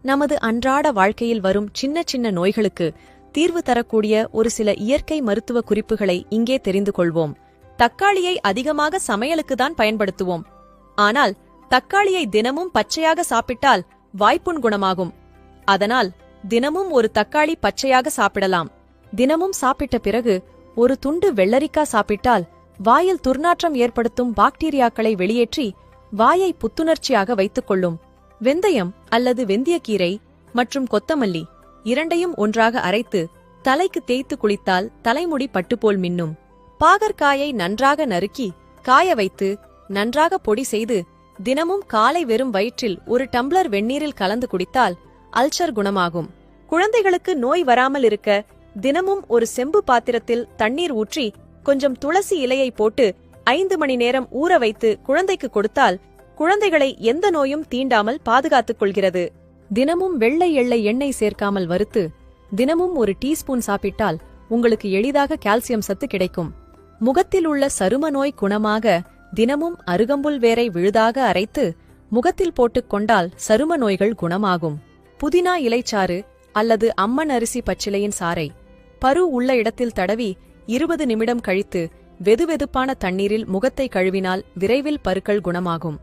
நமது அன்றாட வாழ்க்கையில் வரும் சின்ன சின்ன நோய்களுக்கு தீர்வு தரக்கூடிய ஒரு சில இயற்கை மருத்துவ குறிப்புகளை இங்கே தெரிந்து கொள்வோம். தக்காளியை அதிகமாக சமையலுக்குதான் பயன்படுத்துவோம். ஆனால் தக்காளியை தினமும் பச்சையாக சாப்பிட்டால் வாய்ப்புண் குணமாகும். அதனால் தினமும் ஒரு தக்காளி பச்சையாக சாப்பிடலாம். தினமும் சாப்பிட்ட பிறகு ஒரு துண்டு வெள்ளரிக்காய் சாப்பிட்டால் வாயில் துர்நாற்றம் ஏற்படுத்தும் பாக்டீரியாக்களை வெளியேற்றி வாயை புத்துணர்ச்சியாக வைத்துக் கொள்ளும். வெந்தயம் அல்லது வெந்தயக்கீரை மற்றும் கொத்தமல்லி இரண்டையும் ஒன்றாக அரைத்து தலைக்கு தேய்த்து குளித்தால் தலைமுடி பட்டுப்போல் மின்னும். பாகற்காயை நன்றாக நறுக்கி காய வைத்து நன்றாக பொடி செய்து தினமும் காலை வெறும் வயிற்றில் ஒரு டம்ளர் வெந்நீரில் கலந்து குடித்தால் அல்சர் குணமாகும். குழந்தைகளுக்கு நோய் வராமல் இருக்க தினமும் ஒரு செம்பு பாத்திரத்தில் தண்ணீர் ஊற்றி கொஞ்சம் துளசி இலையை போட்டு 5 மணி நேரம் ஊற வைத்து குழந்தைக்கு கொடுத்தால் குழந்தைகளை எந்த நோயும் தீண்டாமல் பாதுகாத்துக் கொள்கிறது. தினமும் வெள்ளை எள்ளை எண்ணெய் சேர்க்காமல் வறுத்து தினமும் ஒரு டீஸ்பூன் சாப்பிட்டால் உங்களுக்கு எளிதாக கால்சியம் சத்து கிடைக்கும். முகத்தில் உள்ள சரும நோய் குணமாக தினமும் அருகம்புல் வேரை விழுதாக அரைத்து முகத்தில் போட்டுக் கொண்டால் சரும நோய்கள் குணமாகும். புதினா இலைச்சாறு அல்லது அம்மன் அரிசி பச்சிலையின் சாறை பரு உள்ள இடத்தில் தடவி 20 நிமிடம் கழித்து வெதுவெதுப்பான தண்ணீரில் முகத்தை கழுவினால் விரைவில் பருக்கள் குணமாகும்.